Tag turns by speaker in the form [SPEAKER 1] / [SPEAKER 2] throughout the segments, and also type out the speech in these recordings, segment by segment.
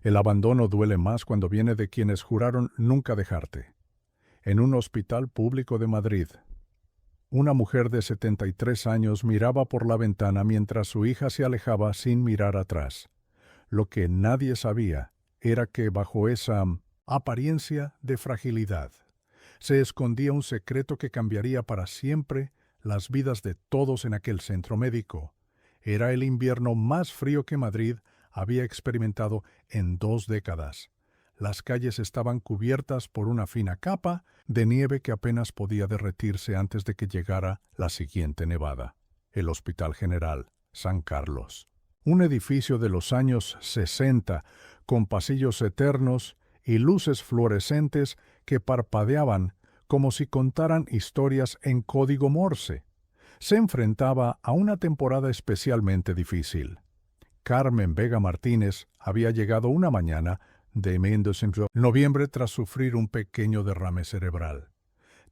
[SPEAKER 1] El abandono duele más cuando viene de quienes juraron nunca dejarte. En un hospital público de Madrid, una mujer de 73 años miraba por la ventana mientras su hija se alejaba sin mirar atrás. Lo que nadie sabía era que bajo esa apariencia de fragilidad se escondía un secreto que cambiaría para siempre las vidas de todos en aquel centro médico. Era el invierno más frío que Madrid había experimentado en 2 décadas. Las calles estaban cubiertas por una fina capa de nieve que apenas podía derretirse antes de que llegara la siguiente nevada. El Hospital General San Carlos. Un edificio de los años 60, con pasillos eternos y luces fluorescentes que parpadeaban como si contaran historias en código Morse. Se enfrentaba a una temporada especialmente difícil. Carmen Vega Martínez había llegado una mañana de noviembre tras sufrir un pequeño derrame cerebral.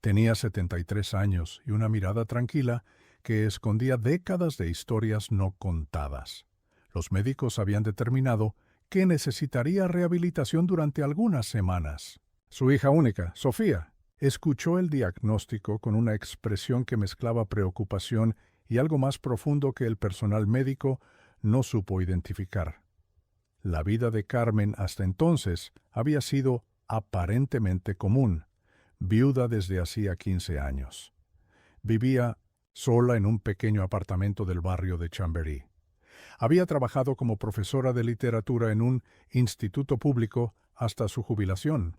[SPEAKER 1] Tenía 73 años y una mirada tranquila que escondía décadas de historias no contadas. Los médicos habían determinado que necesitaría rehabilitación durante algunas semanas. Su hija única, Sofía, escuchó el diagnóstico con una expresión que mezclaba preocupación y algo más profundo que el personal médico no supo identificar. La vida de Carmen hasta entonces había sido aparentemente común, viuda desde hacía 15 años. Vivía sola en un pequeño apartamento del barrio de Chamberí. Había trabajado como profesora de literatura en un instituto público hasta su jubilación.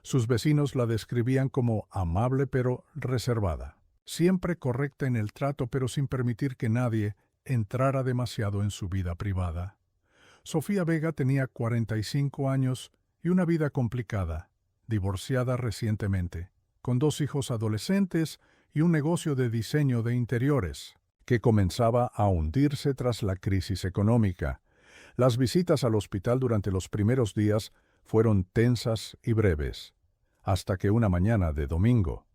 [SPEAKER 1] Sus vecinos la describían como amable pero reservada, siempre correcta en el trato pero sin permitir que nadie entrara demasiado en su vida privada. Sofía Vega tenía 45 años y una vida complicada, divorciada recientemente, con 2 hijos adolescentes y un negocio de diseño de interiores, que comenzaba a hundirse tras la crisis económica. Las visitas al hospital durante los primeros días fueron tensas y breves, hasta que una mañana de domingo,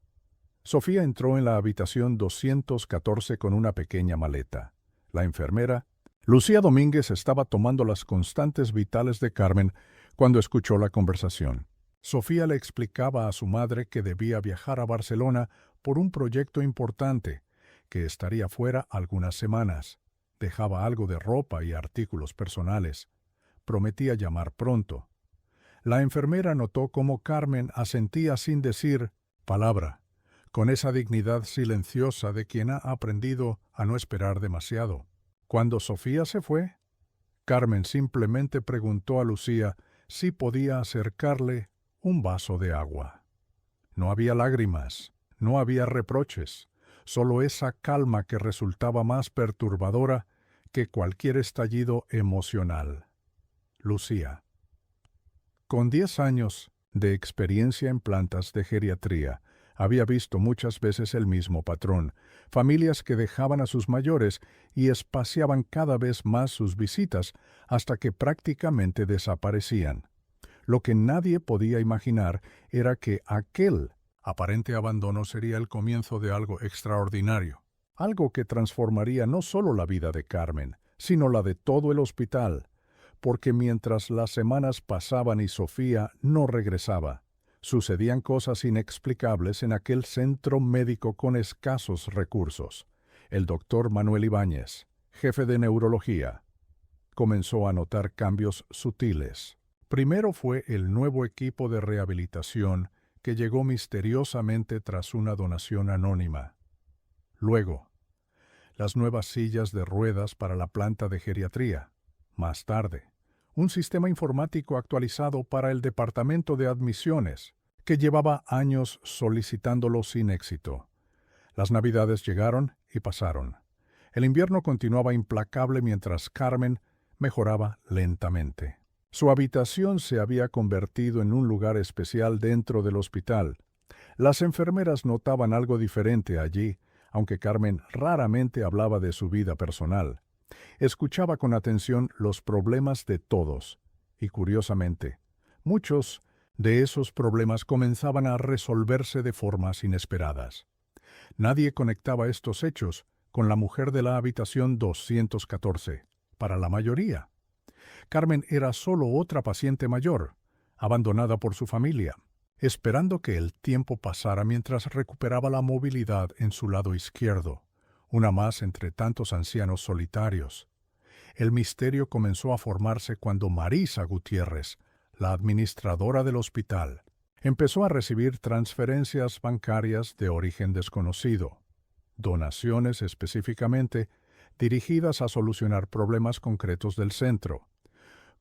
[SPEAKER 1] Sofía entró en la habitación 214 con una pequeña maleta. La enfermera, Lucía Domínguez, estaba tomando las constantes vitales de Carmen cuando escuchó la conversación. Sofía le explicaba a su madre que debía viajar a Barcelona por un proyecto importante, que estaría fuera algunas semanas. Dejaba algo de ropa y artículos personales. Prometía llamar pronto. La enfermera notó cómo Carmen asentía sin decir palabra, con esa dignidad silenciosa de quien ha aprendido a no esperar demasiado. Cuando Sofía se fue, Carmen simplemente preguntó a Lucía si podía acercarle un vaso de agua. No había lágrimas, no había reproches, solo esa calma que resultaba más perturbadora que cualquier estallido emocional. Lucía. Con 10 años de experiencia en plantas de geriatría, había visto muchas veces el mismo patrón: familias que dejaban a sus mayores y espaciaban cada vez más sus visitas hasta que prácticamente desaparecían. Lo que nadie podía imaginar era que aquel aparente abandono sería el comienzo de algo extraordinario, algo que transformaría no solo la vida de Carmen, sino la de todo el hospital, porque mientras las semanas pasaban y Sofía no regresaba, sucedían cosas inexplicables en aquel centro médico con escasos recursos. El doctor Manuel Ibáñez, jefe de neurología, comenzó a notar cambios sutiles. Primero fue el nuevo equipo de rehabilitación que llegó misteriosamente tras una donación anónima. Luego, las nuevas sillas de ruedas para la planta de geriatría. Más tarde, un sistema informático actualizado para el departamento de admisiones, que llevaba años solicitándolo sin éxito. Las navidades llegaron y pasaron. El invierno continuaba implacable mientras Carmen mejoraba lentamente. Su habitación se había convertido en un lugar especial dentro del hospital. Las enfermeras notaban algo diferente allí, aunque Carmen raramente hablaba de su vida personal. Escuchaba con atención los problemas de todos, y curiosamente, muchos de esos problemas comenzaban a resolverse de formas inesperadas. Nadie conectaba estos hechos con la mujer de la habitación 214, para la mayoría. Carmen era solo otra paciente mayor, abandonada por su familia, esperando que el tiempo pasara mientras recuperaba la movilidad en su lado izquierdo, una más entre tantos ancianos solitarios. El misterio comenzó a formarse cuando Marisa Gutiérrez, la administradora del hospital, empezó a recibir transferencias bancarias de origen desconocido, donaciones específicamente dirigidas a solucionar problemas concretos del centro,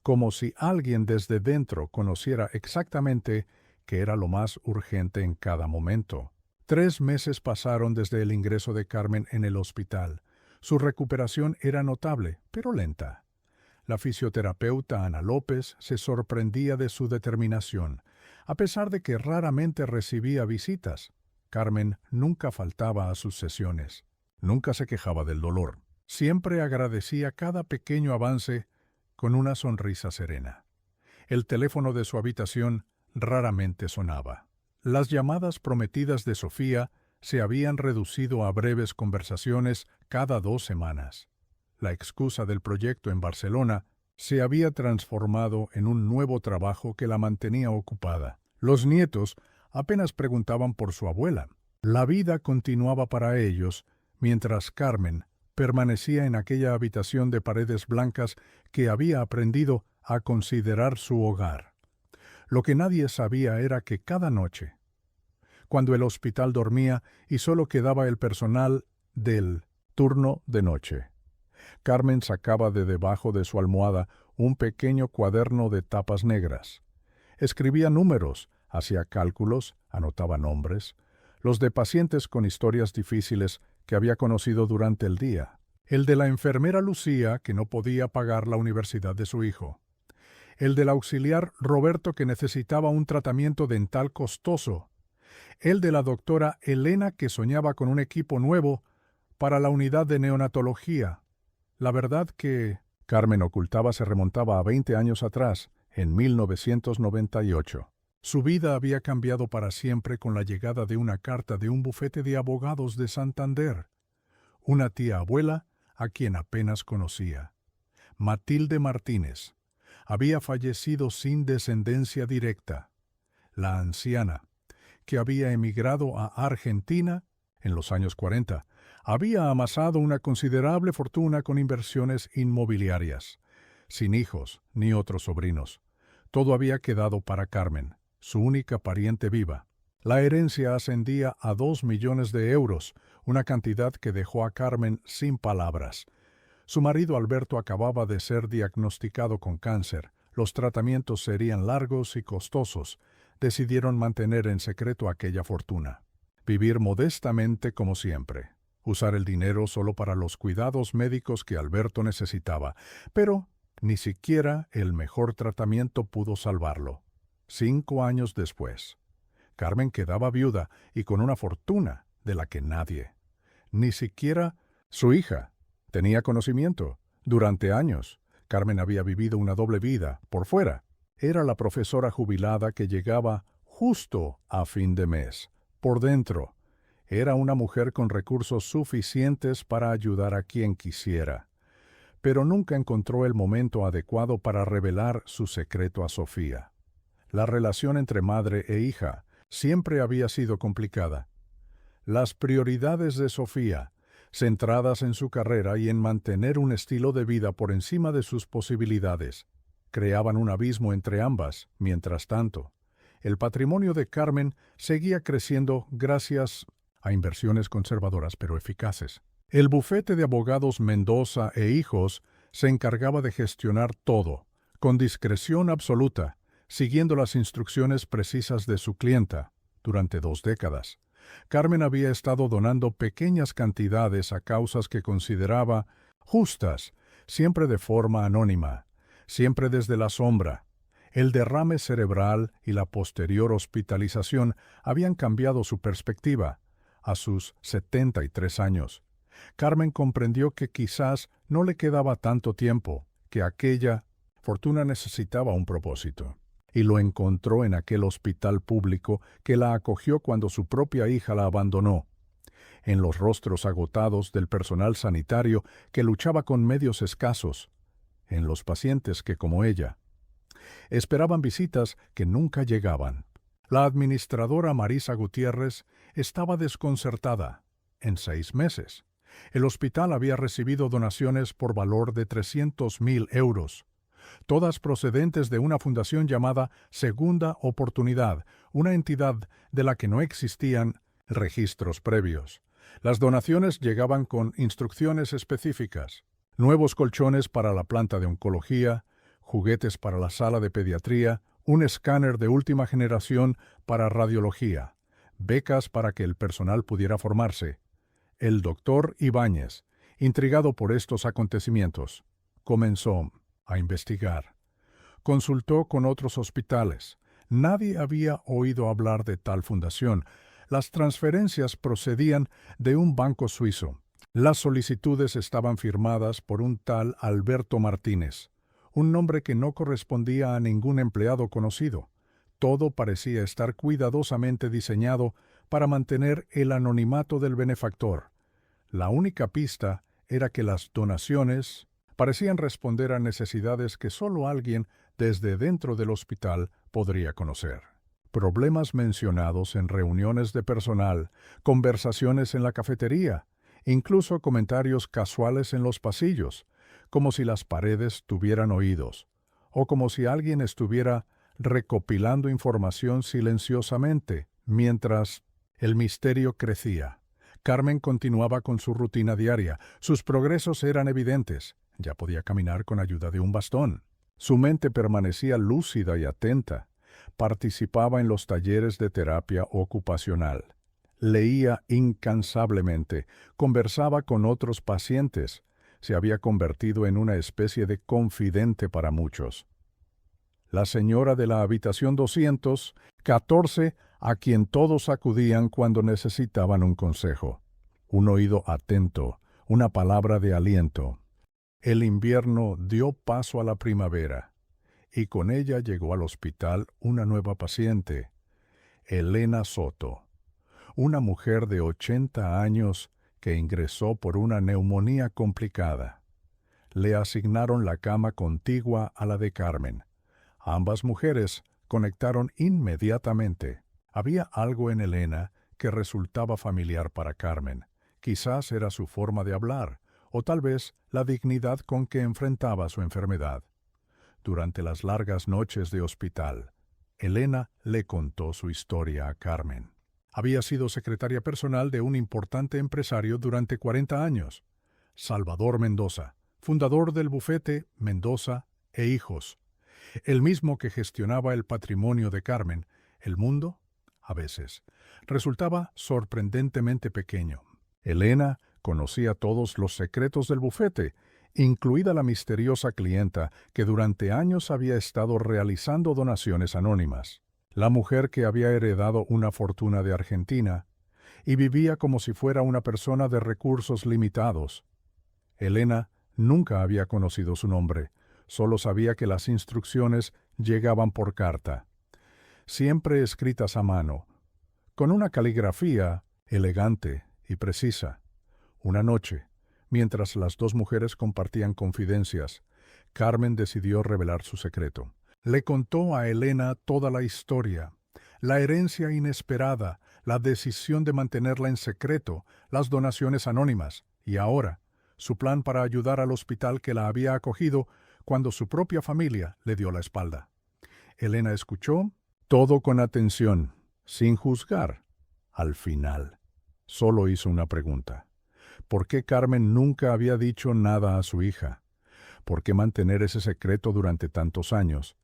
[SPEAKER 1] como si alguien desde dentro conociera exactamente qué era lo más urgente en cada momento. 3 meses pasaron desde el ingreso de Carmen en el hospital. Su recuperación era notable, pero lenta. La fisioterapeuta Ana López se sorprendía de su determinación. A pesar de que raramente recibía visitas, Carmen nunca faltaba a sus sesiones. Nunca se quejaba del dolor. Siempre agradecía cada pequeño avance con una sonrisa serena. El teléfono de su habitación raramente sonaba. Las llamadas prometidas de Sofía se habían reducido a breves conversaciones cada 2 semanas. La excusa del proyecto en Barcelona se había transformado en un nuevo trabajo que la mantenía ocupada. Los nietos apenas preguntaban por su abuela. La vida continuaba para ellos, mientras Carmen permanecía en aquella habitación de paredes blancas que había aprendido a considerar su hogar. Lo que nadie sabía era que cada noche, cuando el hospital dormía y solo quedaba el personal del turno de noche, Carmen sacaba de debajo de su almohada un pequeño cuaderno de tapas negras. Escribía números, hacía cálculos, anotaba nombres, los de pacientes con historias difíciles que había conocido durante el día. El de la enfermera Lucía, que no podía pagar la universidad de su hijo. El del auxiliar Roberto, que necesitaba un tratamiento dental costoso. El de la doctora Elena, que soñaba con un equipo nuevo para la unidad de neonatología. La verdad que Carmen ocultaba se remontaba a 20 años atrás, en 1998. Su vida había cambiado para siempre con la llegada de una carta de un bufete de abogados de Santander. Una tía abuela a quien apenas conocía. Matilde Martínez. Había fallecido sin descendencia directa. La anciana, que había emigrado a Argentina en los años 40, había amasado una considerable fortuna con inversiones inmobiliarias. Sin hijos ni otros sobrinos. Todo había quedado para Carmen, su única pariente viva. La herencia ascendía a 2 millones de euros, una cantidad que dejó a Carmen sin palabras. Su marido Alberto acababa de ser diagnosticado con cáncer. Los tratamientos serían largos y costosos. Decidieron mantener en secreto aquella fortuna. Vivir modestamente como siempre. Usar el dinero solo para los cuidados médicos que Alberto necesitaba. Pero ni siquiera el mejor tratamiento pudo salvarlo. 5 años después, Carmen quedaba viuda y con una fortuna de la que nadie, ni siquiera su hija, tenía conocimiento. Durante años, Carmen había vivido una doble vida, por fuera. Era la profesora jubilada que llegaba justo a fin de mes. Por dentro, era una mujer con recursos suficientes para ayudar a quien quisiera. Pero nunca encontró el momento adecuado para revelar su secreto a Sofía. La relación entre madre e hija siempre había sido complicada. Las prioridades de Sofía, centradas en su carrera y en mantener un estilo de vida por encima de sus posibilidades, creaban un abismo entre ambas. Mientras tanto, el patrimonio de Carmen seguía creciendo gracias a inversiones conservadoras pero eficaces. El bufete de abogados Mendoza e Hijos se encargaba de gestionar todo, con discreción absoluta, siguiendo las instrucciones precisas de su clienta. Durante 2 décadas, Carmen había estado donando pequeñas cantidades a causas que consideraba justas, siempre de forma anónima, siempre desde la sombra. El derrame cerebral y la posterior hospitalización habían cambiado su perspectiva. A sus 73 años, Carmen comprendió que quizás no le quedaba tanto tiempo, que aquella fortuna necesitaba un propósito. Y lo encontró en aquel hospital público que la acogió cuando su propia hija la abandonó, en los rostros agotados del personal sanitario que luchaba con medios escasos, en los pacientes que, como ella, esperaban visitas que nunca llegaban. La administradora Marisa Gutiérrez estaba desconcertada. En 6 meses, el hospital había recibido donaciones por valor de 300.000 euros, todas procedentes de una fundación llamada Segunda Oportunidad, una entidad de la que no existían registros previos. Las donaciones llegaban con instrucciones específicas: nuevos colchones para la planta de oncología, juguetes para la sala de pediatría, un escáner de última generación para radiología, becas para que el personal pudiera formarse. El doctor Ibáñez, intrigado por estos acontecimientos, comenzó a investigar. Consultó con otros hospitales. Nadie había oído hablar de tal fundación. Las transferencias procedían de un banco suizo. Las solicitudes estaban firmadas por un tal Alberto Martínez, un nombre que no correspondía a ningún empleado conocido. Todo parecía estar cuidadosamente diseñado para mantener el anonimato del benefactor. La única pista era que las donaciones parecían responder a necesidades que solo alguien desde dentro del hospital podría conocer. Problemas mencionados en reuniones de personal, conversaciones en la cafetería, incluso comentarios casuales en los pasillos, como si las paredes tuvieran oídos, o como si alguien estuviera recopilando información silenciosamente, mientras el misterio crecía. Carmen continuaba con su rutina diaria. Sus progresos eran evidentes. Ya podía caminar con ayuda de un bastón. Su mente permanecía lúcida y atenta. Participaba en los talleres de terapia ocupacional. Leía incansablemente. Conversaba con otros pacientes. Se había convertido en una especie de confidente para muchos. La señora de la habitación 214, a quien todos acudían cuando necesitaban un consejo. Un oído atento, una palabra de aliento. El invierno dio paso a la primavera, y con ella llegó al hospital una nueva paciente, Elena Soto, una mujer de 80 años que ingresó por una neumonía complicada. Le asignaron la cama contigua a la de Carmen. Ambas mujeres conectaron inmediatamente. Había algo en Elena que resultaba familiar para Carmen. Quizás era su forma de hablar, o tal vez la dignidad con que enfrentaba su enfermedad. Durante las largas noches de hospital, Elena le contó su historia a Carmen. Había sido secretaria personal de un importante empresario durante 40 años, Salvador Mendoza, fundador del bufete Mendoza e Hijos, el mismo que gestionaba el patrimonio de Carmen. El mundo, a veces, resultaba sorprendentemente pequeño. Elena conocía todos los secretos del bufete, incluida la misteriosa clienta que durante años había estado realizando donaciones anónimas. La mujer que había heredado una fortuna de Argentina y vivía como si fuera una persona de recursos limitados. Elena nunca había conocido su nombre, solo sabía que las instrucciones llegaban por carta, siempre escritas a mano, con una caligrafía elegante y precisa. Una noche, mientras las dos mujeres compartían confidencias, Carmen decidió revelar su secreto. Le contó a Elena toda la historia, la herencia inesperada, la decisión de mantenerla en secreto, las donaciones anónimas, y ahora, su plan para ayudar al hospital que la había acogido cuando su propia familia le dio la espalda. Elena escuchó todo con atención, sin juzgar. Al final, solo hizo una pregunta. ¿Por qué Carmen nunca había dicho nada a su hija? ¿Por qué mantener ese secreto durante tantos años?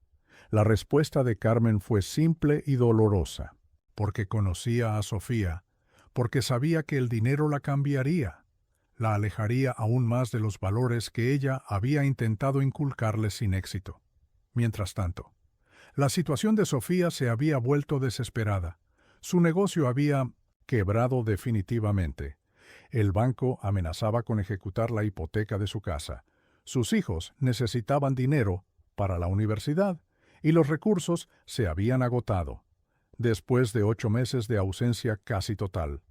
[SPEAKER 1] La respuesta de Carmen fue simple y dolorosa. Porque conocía a Sofía, porque sabía que el dinero la cambiaría, la alejaría aún más de los valores que ella había intentado inculcarle sin éxito. Mientras tanto, la situación de Sofía se había vuelto desesperada. Su negocio había quebrado definitivamente. El banco amenazaba con ejecutar la hipoteca de su casa. Sus hijos necesitaban dinero para la universidad y los recursos se habían agotado. Después de 8 meses de ausencia casi total,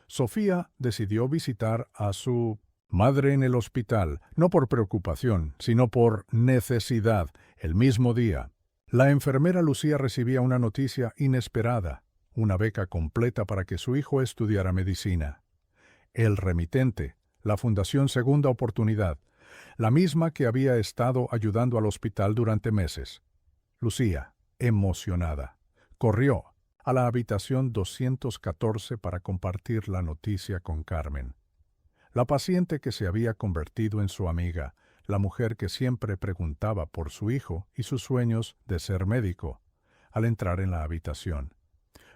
[SPEAKER 1] Sofía decidió visitar a su Madre en el hospital, no por preocupación, sino por necesidad, el mismo día. La enfermera Lucía recibía una noticia inesperada, una beca completa para que su hijo estudiara medicina. El remitente, la Fundación Segunda Oportunidad, la misma que había estado ayudando al hospital durante meses. Lucía, emocionada, corrió a la habitación 214 para compartir la noticia con Carmen. La paciente que se había convertido en su amiga, la mujer que siempre preguntaba por su hijo y sus sueños de ser médico, al entrar en la habitación.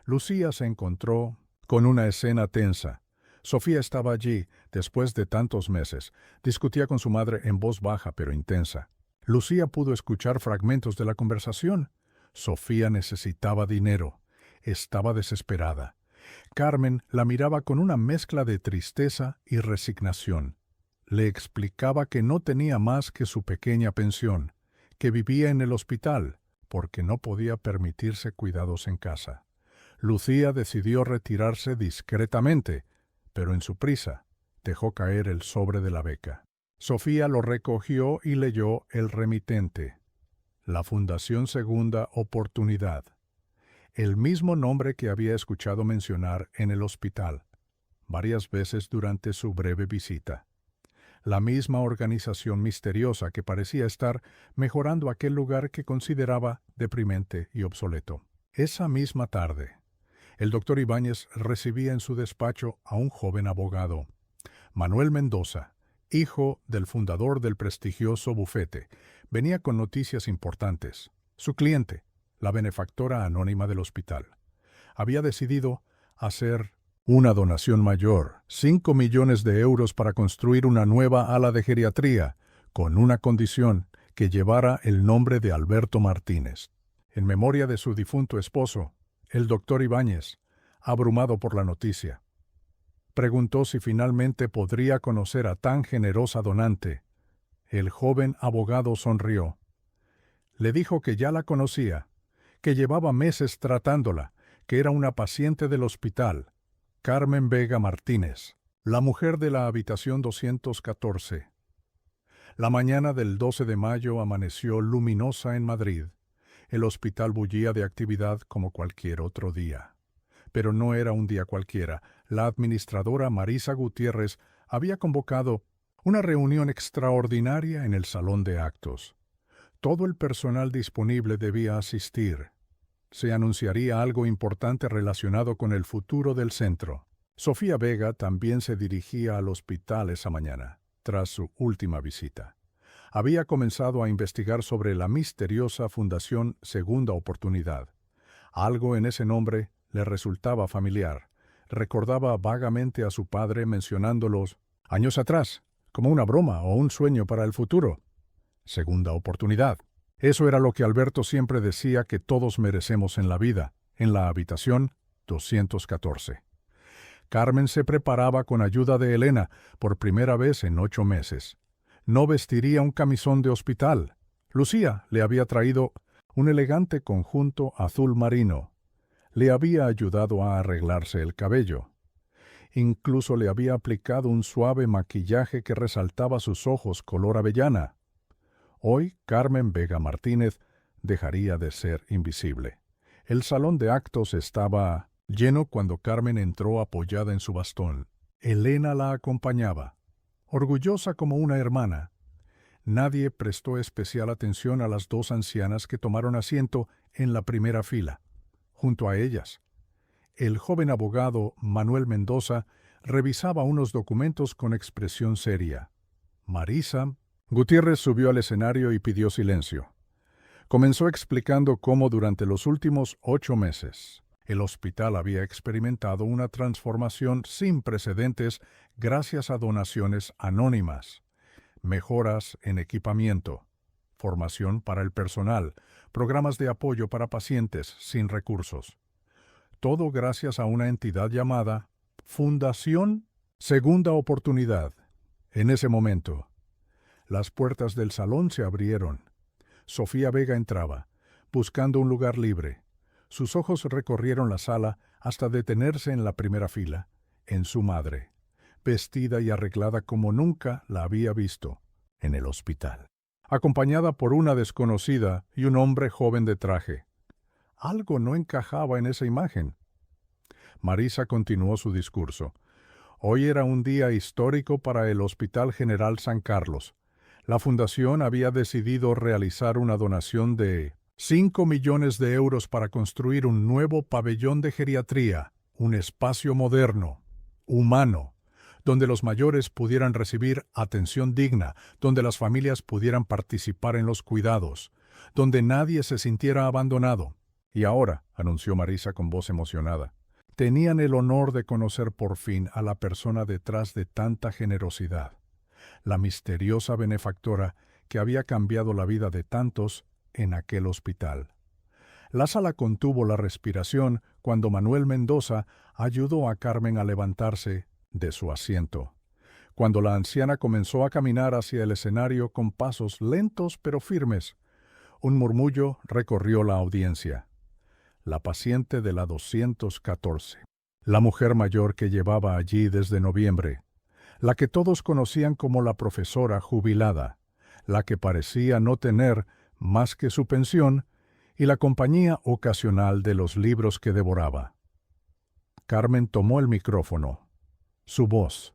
[SPEAKER 1] Lucía se encontró con una escena tensa. Sofía estaba allí, después de tantos meses. Discutía con su madre en voz baja pero intensa. Lucía pudo escuchar fragmentos de la conversación. Sofía necesitaba dinero. Estaba desesperada. Carmen la miraba con una mezcla de tristeza y resignación. Le explicaba que no tenía más que su pequeña pensión, que vivía en el hospital, porque no podía permitirse cuidados en casa. Lucía decidió retirarse discretamente, pero en su prisa dejó caer el sobre de la beca. Sofía lo recogió y leyó el remitente. La Fundación Segunda Oportunidad. El mismo nombre que había escuchado mencionar en el hospital, varias veces durante su breve visita. La misma organización misteriosa que parecía estar mejorando aquel lugar que consideraba deprimente y obsoleto. Esa misma tarde, el doctor Ibáñez recibía en su despacho a un joven abogado, Manuel Mendoza, hijo del fundador del prestigioso bufete. Venía con noticias importantes. Su cliente, la benefactora anónima del hospital, había decidido hacer una donación mayor, 5 millones de euros para construir una nueva ala de geriatría, con una condición, que llevara el nombre de Alberto Martínez. En memoria de su difunto esposo, el doctor Ibáñez, abrumado por la noticia, preguntó si finalmente podría conocer a tan generosa donante. El joven abogado sonrió. Le dijo que ya la conocía, que llevaba meses tratándola, que era una paciente del hospital, Carmen Vega Martínez, la mujer de la habitación 214. La mañana del 12 de mayo amaneció luminosa en Madrid. El hospital bullía de actividad como cualquier otro día. Pero no era un día cualquiera. La administradora Marisa Gutiérrez había convocado una reunión extraordinaria en el salón de actos. Todo el personal disponible debía asistir. Se anunciaría algo importante relacionado con el futuro del centro. Sofía Vega también se dirigía al hospital esa mañana, tras su última visita. Había comenzado a investigar sobre la misteriosa Fundación Segunda Oportunidad. Algo en ese nombre le resultaba familiar. Recordaba vagamente a su padre mencionándolos años atrás, como una broma o un sueño para el futuro. Segunda oportunidad. Eso era lo que Alberto siempre decía que todos merecemos en la vida, en la habitación 214. Carmen se preparaba con ayuda de Elena, por primera vez en 8 meses. No vestiría un camisón de hospital. Lucía le había traído un elegante conjunto azul marino. Le había ayudado a arreglarse el cabello. Incluso le había aplicado un suave maquillaje que resaltaba sus ojos color avellana. Hoy Carmen Vega Martínez dejaría de ser invisible. El salón de actos estaba lleno cuando Carmen entró apoyada en su bastón. Elena la acompañaba, orgullosa como una hermana. Nadie prestó especial atención a las 2 ancianas que tomaron asiento en la primera fila. Junto a ellas, el joven abogado Manuel Mendoza revisaba unos documentos con expresión seria. Marisa Gutiérrez subió al escenario y pidió silencio. Comenzó explicando cómo durante los últimos 8 meses el hospital había experimentado una transformación sin precedentes gracias a donaciones anónimas, mejoras en equipamiento, formación para el personal, programas de apoyo para pacientes sin recursos. Todo gracias a una entidad llamada Fundación Segunda Oportunidad. En ese momento, las puertas del salón se abrieron. Sofía Vega entraba, buscando un lugar libre. Sus ojos recorrieron la sala hasta detenerse en la primera fila, en su madre. vestida y arreglada como nunca la había visto en el hospital, acompañada por una desconocida y un hombre joven de traje. Algo no encajaba en esa imagen. Marisa continuó su discurso. Hoy era un día histórico para el Hospital General San Carlos. La fundación había decidido realizar una donación de 5 millones de euros para construir un nuevo pabellón de geriatría, un espacio moderno, humano, donde los mayores pudieran recibir atención digna, donde las familias pudieran participar en los cuidados, donde nadie se sintiera abandonado. Y ahora, anunció Marisa con voz emocionada, tenían el honor de conocer por fin a la persona detrás de tanta generosidad, la misteriosa benefactora que había cambiado la vida de tantos en aquel hospital. La sala contuvo la respiración cuando Manuel Mendoza ayudó a Carmen a levantarse de su asiento. Cuando la anciana comenzó a caminar hacia el escenario con pasos lentos pero firmes, un murmullo recorrió la audiencia. La paciente de la 214, la mujer mayor que llevaba allí desde noviembre, la que todos conocían como la profesora jubilada, la que parecía no tener más que su pensión y la compañía ocasional de los libros que devoraba. Carmen tomó el micrófono. Su voz,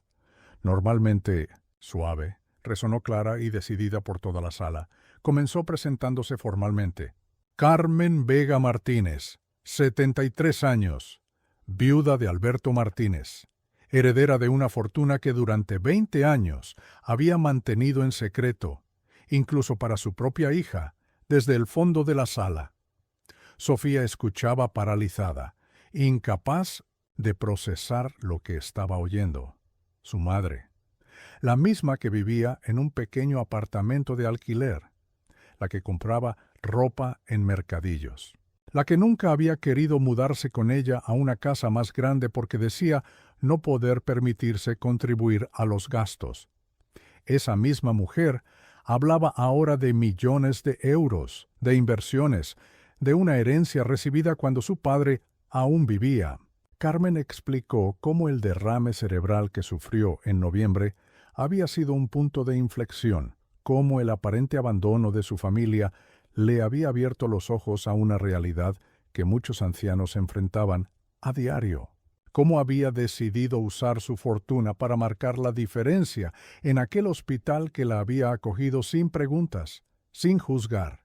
[SPEAKER 1] normalmente suave, resonó clara y decidida por toda la sala. Comenzó presentándose formalmente. Carmen Vega Martínez, 73 años, viuda de Alberto Martínez, heredera de una fortuna que durante 20 años había mantenido en secreto, incluso para su propia hija, desde el fondo de la sala. Sofía escuchaba paralizada, incapaz de procesar lo que estaba oyendo. Su madre, la misma que vivía en un pequeño apartamento de alquiler, la que compraba ropa en mercadillos, la que nunca había querido mudarse con ella a una casa más grande porque decía no poder permitirse contribuir a los gastos. Esa misma mujer hablaba ahora de millones de euros, de inversiones, de una herencia recibida cuando su padre aún vivía. Carmen explicó cómo el derrame cerebral que sufrió en noviembre había sido un punto de inflexión, cómo el aparente abandono de su familia le había abierto los ojos a una realidad que muchos ancianos enfrentaban a diario, cómo había decidido usar su fortuna para marcar la diferencia en aquel hospital que la había acogido sin preguntas, sin juzgar,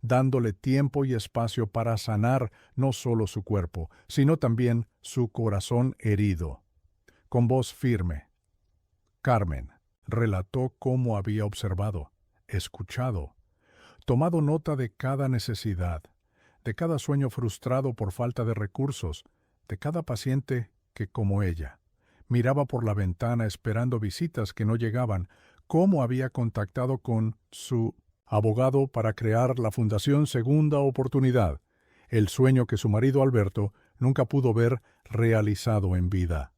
[SPEAKER 1] dándole tiempo y espacio para sanar no solo su cuerpo, sino también su corazón herido. Con voz firme, Carmen relató cómo había observado, escuchado, tomado nota de cada necesidad, de cada sueño frustrado por falta de recursos, de cada paciente que, como ella, miraba por la ventana esperando visitas que no llegaban, cómo había contactado con su abogado para crear la Fundación Segunda Oportunidad, el sueño que su marido Alberto nunca pudo ver realizado en vida.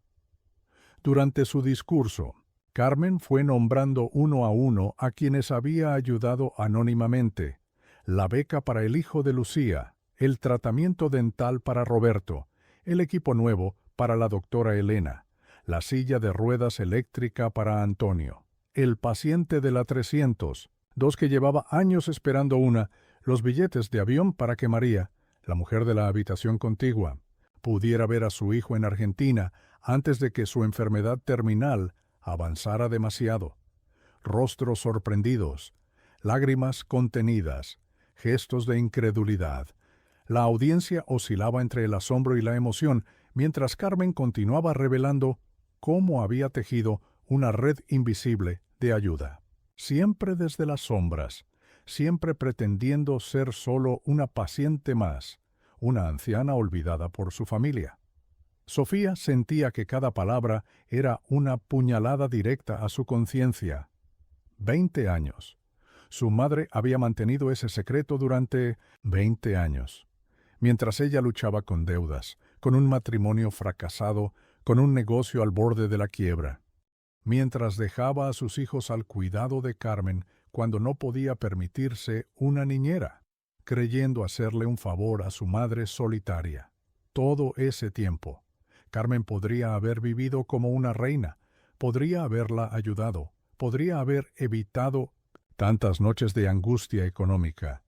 [SPEAKER 1] Durante su discurso, Carmen fue nombrando uno a uno a quienes había ayudado anónimamente: la beca para el hijo de Lucía, el tratamiento dental para Roberto, el equipo nuevo para la doctora Elena, la silla de ruedas eléctrica para Antonio, el paciente de la 300, dos que llevaba años esperando una, los billetes de avión para que María, la mujer de la habitación contigua, pudiera ver a su hijo en Argentina antes de que su enfermedad terminal avanzara demasiado. Rostros sorprendidos, lágrimas contenidas, gestos de incredulidad. La audiencia oscilaba entre el asombro y la emoción, mientras Carmen continuaba revelando cómo había tejido una red invisible de ayuda. Siempre desde las sombras, siempre pretendiendo ser solo una paciente más, una anciana olvidada por su familia. Sofía sentía que cada palabra era una puñalada directa a su conciencia. 20 años. Su madre había mantenido ese secreto durante 20 años, mientras ella luchaba con deudas, con un matrimonio fracasado, con un negocio al borde de la quiebra, mientras dejaba a sus hijos al cuidado de Carmen cuando no podía permitirse una niñera, creyendo hacerle un favor a su madre solitaria. Todo ese tiempo, Carmen podría haber vivido como una reina, podría haberla ayudado, podría haber evitado tantas noches de angustia económica.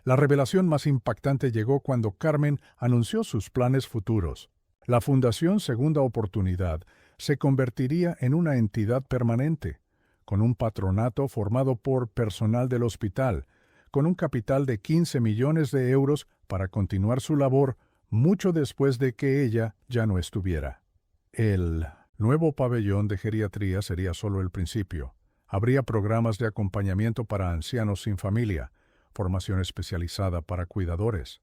[SPEAKER 1] La revelación más impactante llegó cuando Carmen anunció sus planes futuros. La Fundación Segunda Oportunidad se convertiría en una entidad permanente, con un patronato formado por personal del hospital, con un capital de 15 millones de euros para continuar su labor mucho después de que ella ya no estuviera. El nuevo pabellón de geriatría sería solo el principio. Habría programas de acompañamiento para ancianos sin familia, formación especializada para cuidadores,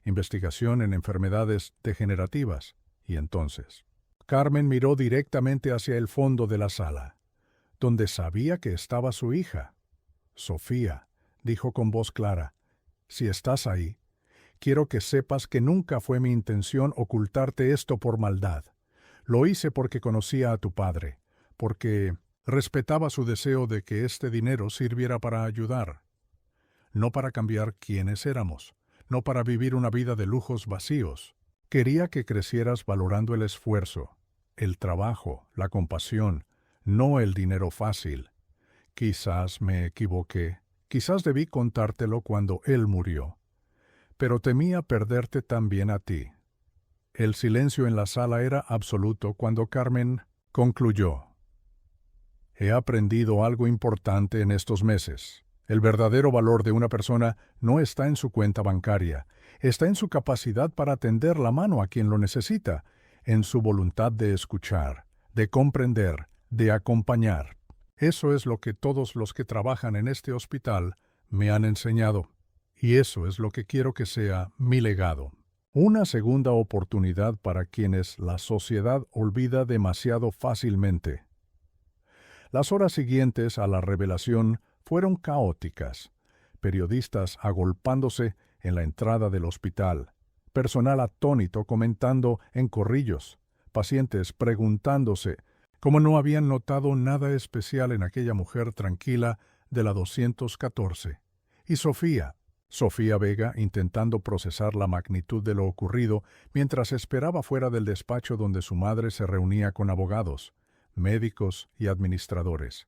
[SPEAKER 1] investigación en enfermedades degenerativas. Y entonces, Carmen miró directamente hacia el fondo de la sala, donde sabía que estaba su hija. Sofía, dijo con voz clara, si estás ahí, quiero que sepas que nunca fue mi intención ocultarte esto por maldad. Lo hice porque conocía a tu padre, porque respetaba su deseo de que este dinero sirviera para ayudar, no para cambiar quiénes éramos, no para vivir una vida de lujos vacíos. Quería que crecieras valorando el esfuerzo, el trabajo, la compasión, no el dinero fácil. Quizás me equivoqué, quizás debí contártelo cuando él murió, pero temía perderte también a ti. El silencio en la sala era absoluto cuando Carmen concluyó. He aprendido algo importante en estos meses. El verdadero valor de una persona no está en su cuenta bancaria, está en su capacidad para tender la mano a quien lo necesita, en su voluntad de escuchar, de comprender, de acompañar. Eso es lo que todos los que trabajan en este hospital me han enseñado, y eso es lo que quiero que sea mi legado. Una segunda oportunidad para quienes la sociedad olvida demasiado fácilmente. Las horas siguientes a la revelación fueron caóticas. Periodistas agolpándose en la entrada del hospital, personal atónito comentando en corrillos, pacientes preguntándose cómo no habían notado nada especial en aquella mujer tranquila de la 214. Y Sofía Vega intentando procesar la magnitud de lo ocurrido mientras esperaba fuera del despacho donde su madre se reunía con abogados, médicos y administradores.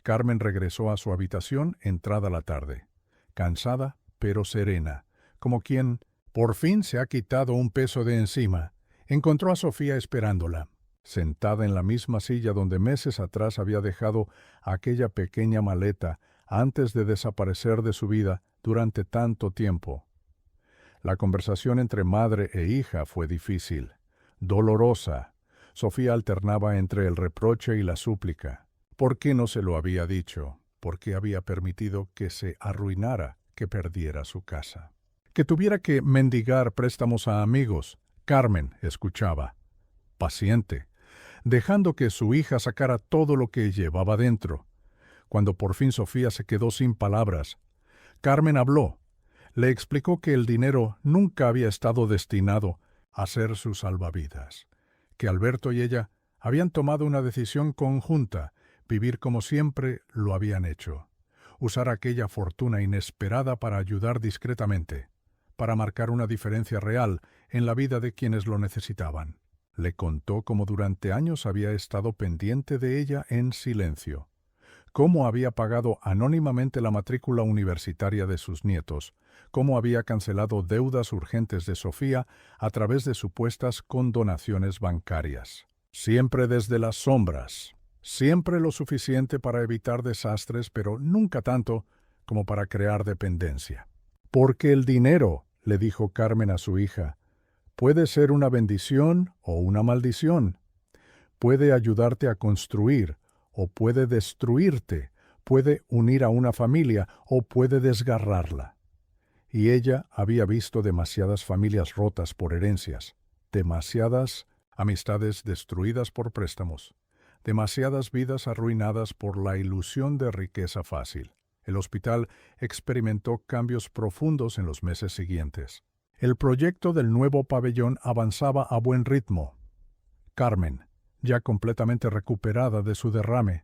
[SPEAKER 1] Carmen regresó a su habitación entrada la tarde, cansada pero serena, como quien por fin se ha quitado un peso de encima. Encontró a Sofía esperándola, sentada en la misma silla donde meses atrás había dejado aquella pequeña maleta antes de desaparecer de su vida durante tanto tiempo. La conversación entre madre e hija fue difícil, dolorosa. Sofía alternaba entre el reproche y la súplica. ¿Por qué no se lo había dicho? ¿Por qué había permitido que se arruinara, que perdiera su casa? Que tuviera que mendigar préstamos a amigos. Carmen escuchaba, paciente, dejando que su hija sacara todo lo que llevaba dentro. Cuando por fin Sofía se quedó sin palabras, Carmen habló. Le explicó que el dinero nunca había estado destinado a ser su salvavidas, que Alberto y ella habían tomado una decisión conjunta, vivir como siempre lo habían hecho, usar aquella fortuna inesperada para ayudar discretamente, para marcar una diferencia real en la vida de quienes lo necesitaban. Le contó cómo durante años había estado pendiente de ella en silencio, cómo había pagado anónimamente la matrícula universitaria de sus nietos, cómo había cancelado deudas urgentes de Sofía a través de supuestas condonaciones bancarias. Siempre desde las sombras, siempre lo suficiente para evitar desastres, pero nunca tanto como para crear dependencia. Porque el dinero, le dijo Carmen a su hija, puede ser una bendición o una maldición. Puede ayudarte a construir o puede destruirte, puede unir a una familia o puede desgarrarla. Y ella había visto demasiadas familias rotas por herencias, demasiadas amistades destruidas por préstamos, demasiadas vidas arruinadas por la ilusión de riqueza fácil. El hospital experimentó cambios profundos en los meses siguientes. El proyecto del nuevo pabellón avanzaba a buen ritmo. Carmen, ya completamente recuperada de su derrame,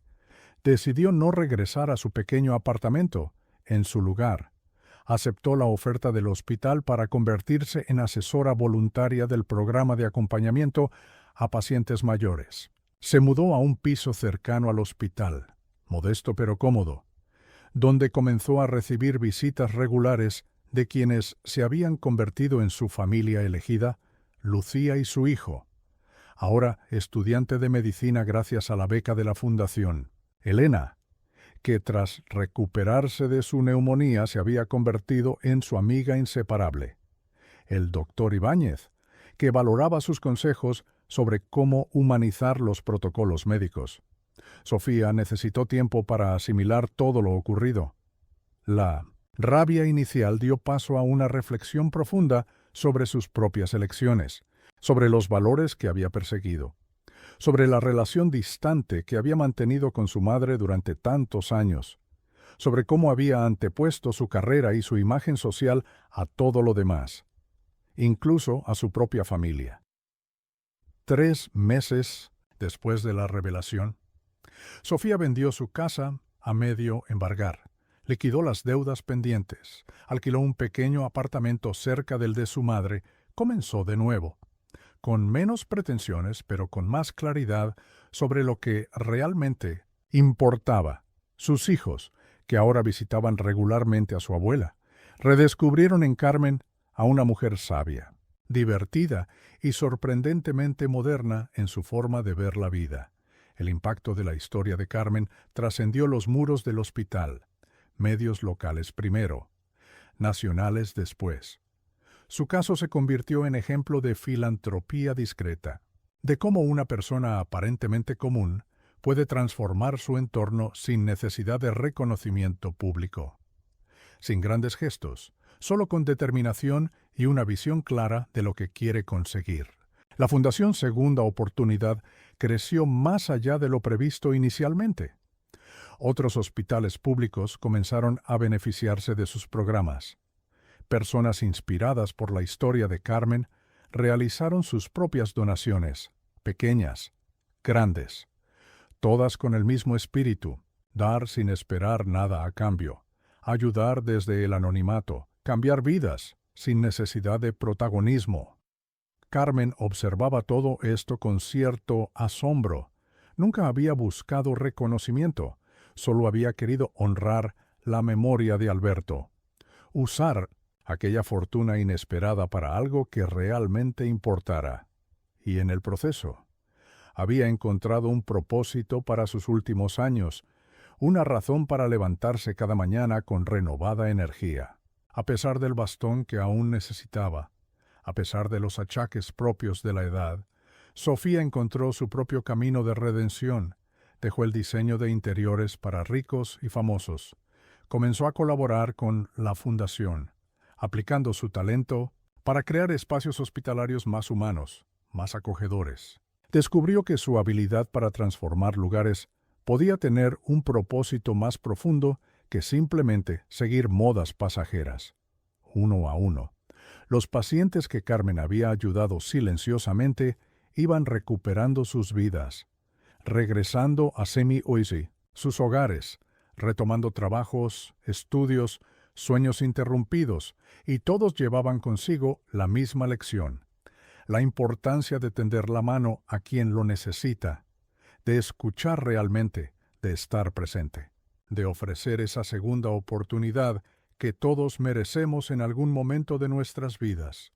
[SPEAKER 1] decidió no regresar a su pequeño apartamento. En su lugar, aceptó la oferta del hospital para convertirse en asesora voluntaria del programa de acompañamiento a pacientes mayores. Se mudó a un piso cercano al hospital, modesto pero cómodo, donde comenzó a recibir visitas regulares de quienes se habían convertido en su familia elegida, Lucía y su hijo, ahora estudiante de medicina gracias a la beca de la fundación, Elena, que tras recuperarse de su neumonía se había convertido en su amiga inseparable, el doctor Ibáñez, que valoraba sus consejos sobre cómo humanizar los protocolos médicos. Sofía necesitó tiempo para asimilar todo lo ocurrido. La rabia inicial dio paso a una reflexión profunda sobre sus propias elecciones, sobre los valores que había perseguido, sobre la relación distante que había mantenido con su madre durante tantos años, sobre cómo había antepuesto su carrera y su imagen social a todo lo demás, incluso a su propia familia. 3 meses después de la revelación, Sofía vendió su casa a medio embargar, liquidó las deudas pendientes, alquiló un pequeño apartamento cerca del de su madre, comenzó de nuevo, con menos pretensiones pero con más claridad sobre lo que realmente importaba. Sus hijos, que ahora visitaban regularmente a su abuela, redescubrieron en Carmen a una mujer sabia, divertida y sorprendentemente moderna en su forma de ver la vida. El impacto de la historia de Carmen trascendió los muros del hospital, medios locales primero, nacionales después. Su caso se convirtió en ejemplo de filantropía discreta, de cómo una persona aparentemente común puede transformar su entorno sin necesidad de reconocimiento público. Sin grandes gestos, solo con determinación y una visión clara de lo que quiere conseguir. La Fundación Segunda Oportunidad creció más allá de lo previsto inicialmente. Otros hospitales públicos comenzaron a beneficiarse de sus programas. Personas inspiradas por la historia de Carmen realizaron sus propias donaciones, pequeñas, grandes, todas con el mismo espíritu, dar sin esperar nada a cambio, ayudar desde el anonimato, cambiar vidas sin necesidad de protagonismo. Carmen observaba todo esto con cierto asombro. Nunca había buscado reconocimiento, solo había querido honrar la memoria de Alberto, usar aquella fortuna inesperada para algo que realmente importara. Y en el proceso, había encontrado un propósito para sus últimos años, una razón para levantarse cada mañana con renovada energía. A pesar del bastón que aún necesitaba, a pesar de los achaques propios de la edad, Sofía encontró su propio camino de redención, dejó el diseño de interiores para ricos y famosos, comenzó a colaborar con la Fundación, aplicando su talento para crear espacios hospitalarios más humanos, más acogedores. Descubrió que su habilidad para transformar lugares podía tener un propósito más profundo que simplemente seguir modas pasajeras. Uno a uno, los pacientes que Carmen había ayudado silenciosamente iban recuperando sus vidas, regresando a Semi-Oise, sus hogares, retomando trabajos, estudios, sueños interrumpidos, y todos llevaban consigo la misma lección: la importancia de tender la mano a quien lo necesita, de escuchar realmente, de estar presente, de ofrecer esa segunda oportunidad que todos merecemos en algún momento de nuestras vidas.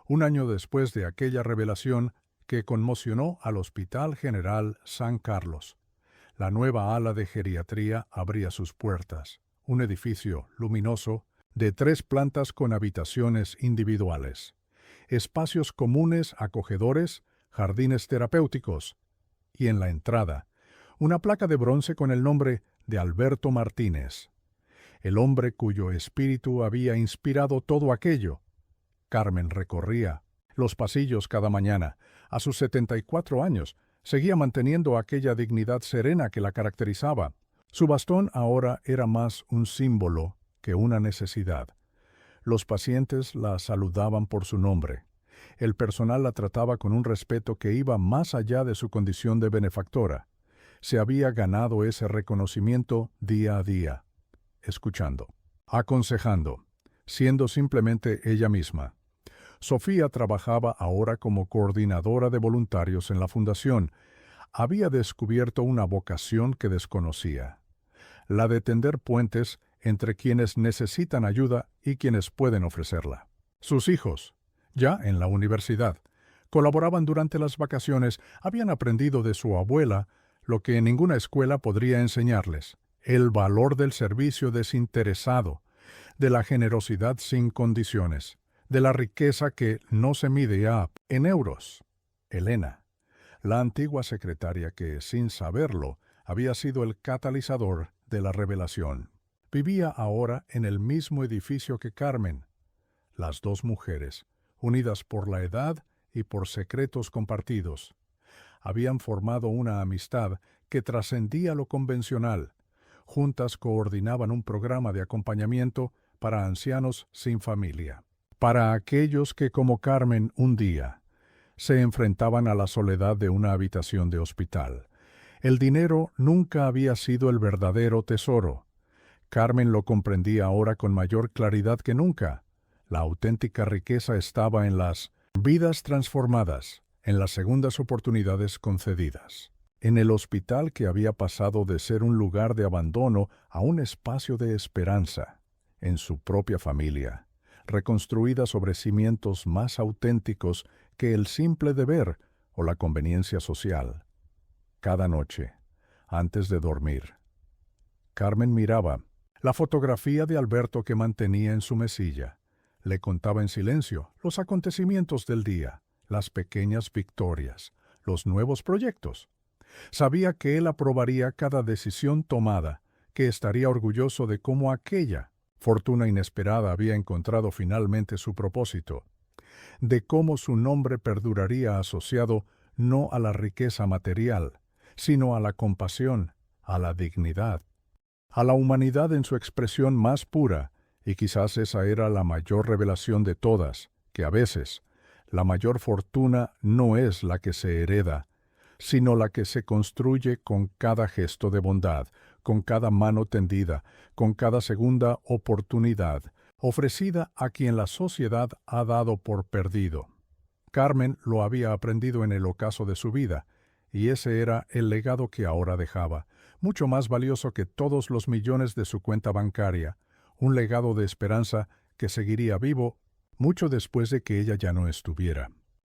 [SPEAKER 1] Un año después de aquella revelación que conmocionó al Hospital General San Carlos, la nueva ala de geriatría abría sus puertas, un edificio luminoso de 3 plantas con habitaciones individuales, espacios comunes acogedores, jardines terapéuticos, y en la entrada, una placa de bronce con el nombre de Alberto Martínez, el hombre cuyo espíritu había inspirado todo aquello. Carmen recorría los pasillos cada mañana. A sus 74 años, seguía manteniendo aquella dignidad serena que la caracterizaba. Su bastón ahora era más un símbolo que una necesidad. Los pacientes la saludaban por su nombre. El personal la trataba con un respeto que iba más allá de su condición de benefactora. Se había ganado ese reconocimiento día a día, escuchando, aconsejando, siendo simplemente ella misma. Sofía trabajaba ahora como coordinadora de voluntarios en la fundación, había descubierto una vocación que desconocía, la de tender puentes entre quienes necesitan ayuda y quienes pueden ofrecerla. Sus hijos, ya en la universidad, colaboraban durante las vacaciones, habían aprendido de su abuela lo que ninguna escuela podría enseñarles: el valor del servicio desinteresado, de la generosidad sin condiciones, de la riqueza que no se mide ya en euros. Elena, la antigua secretaria que, sin saberlo, había sido el catalizador de la revelación, vivía ahora en el mismo edificio que Carmen. Las dos mujeres, unidas por la edad y por secretos compartidos, habían formado una amistad que trascendía lo convencional. Juntas coordinaban un programa de acompañamiento para ancianos sin familia, para aquellos que, como Carmen, un día se enfrentaban a la soledad de una habitación de hospital. El dinero nunca había sido el verdadero tesoro. Carmen lo comprendía ahora con mayor claridad que nunca. La auténtica riqueza estaba en las vidas transformadas, en las segundas oportunidades concedidas, en el hospital que había pasado de ser un lugar de abandono a un espacio de esperanza, en su propia familia, reconstruida sobre cimientos más auténticos que el simple deber o la conveniencia social. Cada noche, antes de dormir, Carmen miraba la fotografía de Alberto que mantenía en su mesilla. Le contaba en silencio los acontecimientos del día, las pequeñas victorias, los nuevos proyectos. Sabía que él aprobaría cada decisión tomada, que estaría orgulloso de cómo aquella fortuna inesperada había encontrado finalmente su propósito, de cómo su nombre perduraría asociado no a la riqueza material, sino a la compasión, a la dignidad, a la humanidad en su expresión más pura. Y quizás esa era la mayor revelación de todas, que a veces la mayor fortuna no es la que se hereda, sino la que se construye con cada gesto de bondad, con cada mano tendida, con cada segunda oportunidad, ofrecida a quien la sociedad ha dado por perdido. Carmen lo había aprendido en el ocaso de su vida, y ese era el legado que ahora dejaba, mucho más valioso que todos los millones de su cuenta bancaria, un legado de esperanza que seguiría vivo mucho después de que ella ya no estuviera.